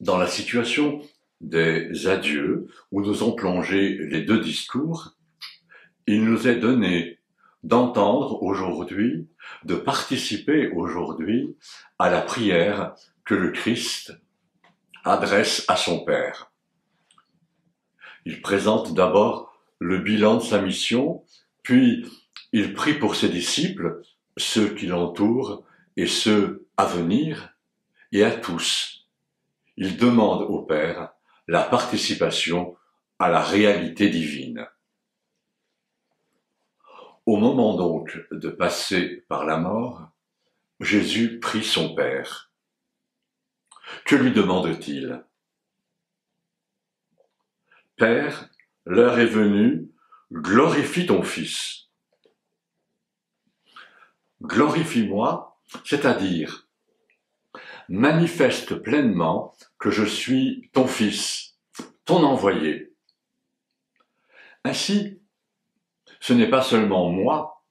Dans la situation des adieux, où nous ont plongé les deux discours, il nous est donné d'entendre aujourd'hui, de participer aujourd'hui à la prière que le Christ adresse à son Père. Il présente d'abord le bilan de sa mission, puis il prie pour ses disciples, ceux qui l'entourent et ceux à venir, et à tous. Il demande au Père la participation à la réalité divine. Au moment donc de passer par la mort, Jésus prie son Père. Que lui demande-t-il? Père, l'heure est venue, glorifie ton Fils. Glorifie-moi, c'est-à-dire manifeste pleinement que je suis ton Fils, ton envoyé. Ainsi, ce n'est pas seulement moi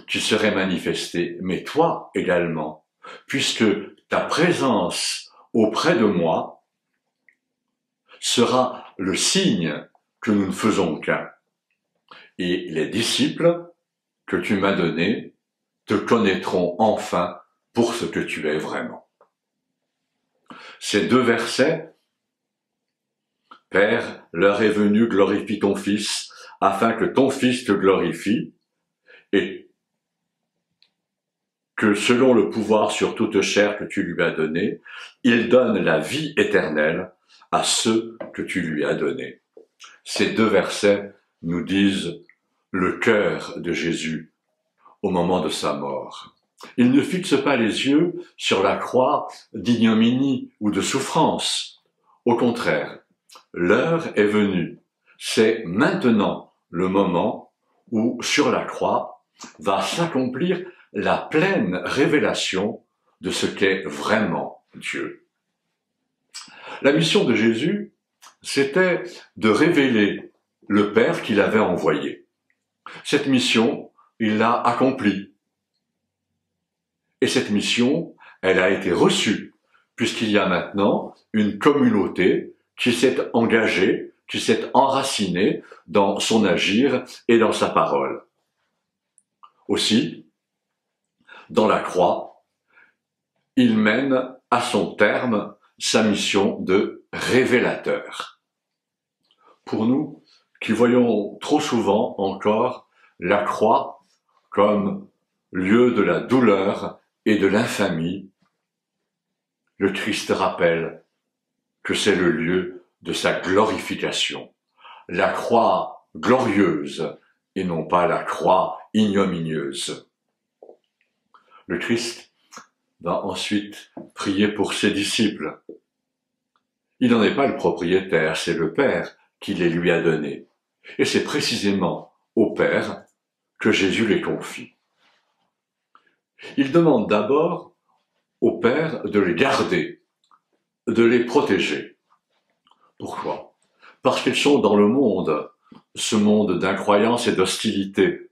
qui serai manifesté, mais toi également, puisque ta présence auprès de moi sera le signe que nous ne faisons qu'un. Et les disciples que tu m'as donnés te connaîtront enfin pour ce que tu es vraiment. Ces deux versets, Père, l'heure est venue, glorifie ton Fils, afin que ton Fils te glorifie, et que selon le pouvoir sur toute chair que tu lui as donné, il donne la vie éternelle à ceux que tu lui as donnés. Ces deux versets nous disent le cœur de Jésus au moment de sa mort. Il ne fixe pas les yeux sur la croix d'ignominie ou de souffrance. Au contraire, l'heure est venue. C'est maintenant le moment où, sur la croix, va s'accomplir la pleine révélation de ce qu'est vraiment Dieu. La mission de Jésus, c'était de révéler le Père qu'il avait envoyé. Cette mission, il l'a accomplie. Et cette mission, elle a été reçue, puisqu'il y a maintenant une communauté qui s'est engagée, qui s'est enracinée dans son agir et dans sa parole. Aussi, dans la croix, il mène à son terme sa mission de révélateur. Pour nous, qui voyons trop souvent encore la croix comme lieu de la douleur et de l'infamie, le Christ rappelle que c'est le lieu de sa glorification, la croix glorieuse et non pas la croix ignominieuse. Le Christ va ensuite prier pour ses disciples. Il n'en est pas le propriétaire, c'est le Père qui les lui a donnés. Et c'est précisément au Père que Jésus les confie. Il demande d'abord au Père de les garder, de les protéger. Pourquoi? Parce qu'ils sont dans le monde, ce monde d'incroyance et d'hostilité.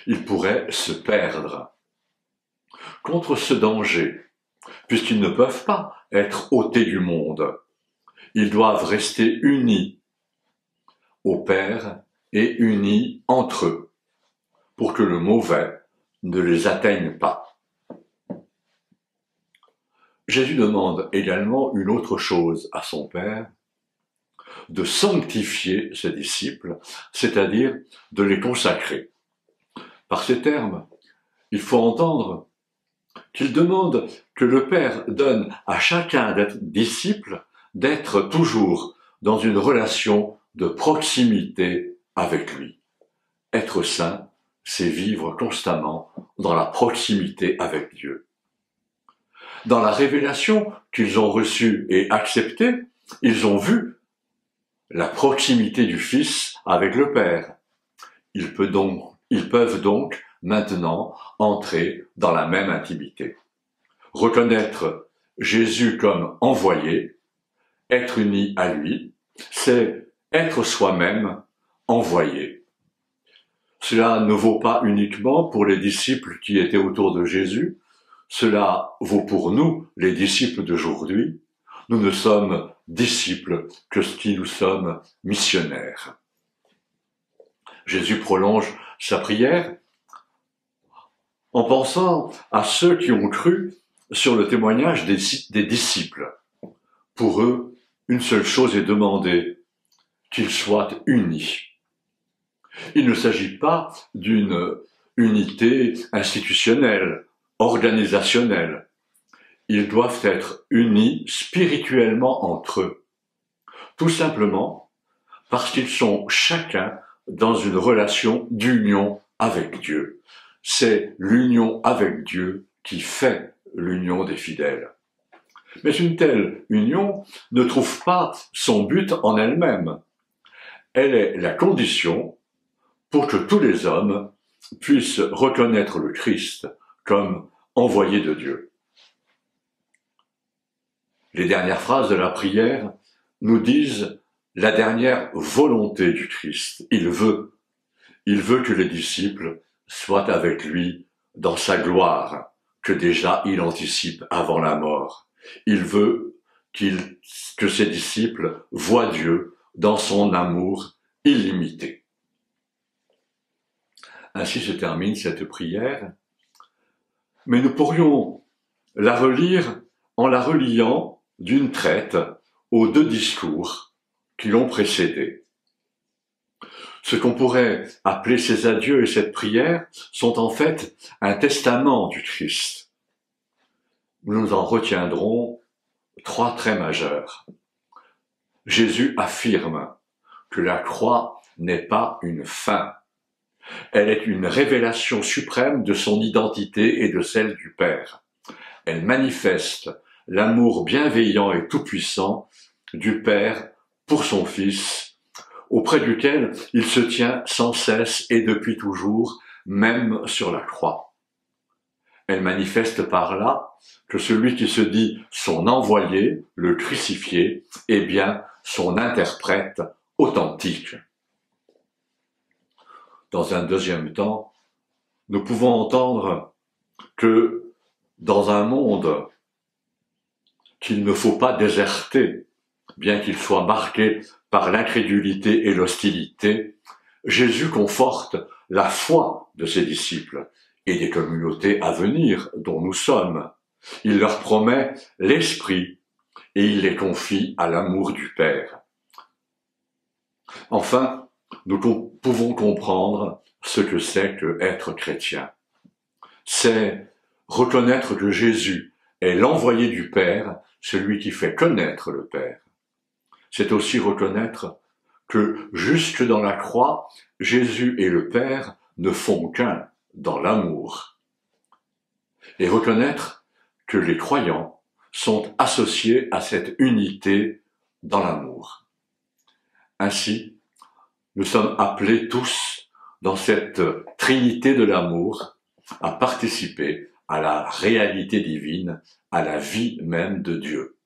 Ils pourraient se perdre. Contre ce danger, puisqu'ils ne peuvent pas être ôtés du monde, ils doivent rester unis au Père et unis entre eux, pour que le mauvais ne les atteigne pas. Jésus demande également une autre chose à son Père, de sanctifier ses disciples, c'est-à-dire de les consacrer. Par ces termes, il faut entendre qu'il demande que le Père donne à chacun d'être disciple, d'être toujours dans une relation de proximité avec lui. Être saint, c'est vivre constamment dans la proximité avec Dieu. Dans la révélation qu'ils ont reçue et acceptée, ils ont vu la proximité du Fils avec le Père. Ils peuvent donc maintenant entrer dans la même intimité. Reconnaître Jésus comme envoyé, être uni à lui, c'est être soi-même envoyé. Cela ne vaut pas uniquement pour les disciples qui étaient autour de Jésus, cela vaut pour nous, les disciples d'aujourd'hui, nous ne sommes disciples que si nous sommes missionnaires. Jésus prolonge sa prière en pensant à ceux qui ont cru sur le témoignage des disciples. Pour eux, une seule chose est demandée, qu'ils soient unis. Il ne s'agit pas d'une unité institutionnelle, organisationnelle. Ils doivent être unis spirituellement entre eux, tout simplement parce qu'ils sont chacun dans une relation d'union avec Dieu. C'est l'union avec Dieu qui fait l'union des fidèles. Mais une telle union ne trouve pas son but en elle-même. Elle est la condition pour que tous les hommes puissent reconnaître le Christ comme envoyé de Dieu. Les dernières phrases de la prière nous disent la dernière volonté du Christ. Il veut que les disciples soient avec lui dans sa gloire, que déjà il anticipe avant la mort. Il veut que ses disciples voient Dieu dans son amour illimité. Ainsi se termine cette prière, mais nous pourrions la relire en la reliant d'une traite aux deux discours qui l'ont précédée. Ce qu'on pourrait appeler ces adieux et cette prière sont en fait un testament du Christ. Nous en retiendrons trois traits majeurs. Jésus affirme que la croix n'est pas une fin. Elle est une révélation suprême de son identité et de celle du Père. Elle manifeste l'amour bienveillant et tout-puissant du Père pour son Fils, auprès duquel il se tient sans cesse et depuis toujours, même sur la croix. Elle manifeste par là que celui qui se dit son envoyé, le crucifié, est bien son interprète authentique. Dans un deuxième temps, nous pouvons entendre que dans un monde qu'il ne faut pas déserter, bien qu'il soit marqué par l'incrédulité et l'hostilité, Jésus conforte la foi de ses disciples et des communautés à venir dont nous sommes. Il leur promet l'Esprit et il les confie à l'amour du Père. Enfin, nous pouvons comprendre ce que c'est que être chrétien. C'est reconnaître que Jésus est l'envoyé du Père, celui qui fait connaître le Père. C'est aussi reconnaître que jusque dans la croix, Jésus et le Père ne font qu'un dans l'amour. Et reconnaître que les croyants sont associés à cette unité dans l'amour. Ainsi, nous sommes appelés tous, dans cette trinité de l'amour, à participer à la réalité divine, à la vie même de Dieu.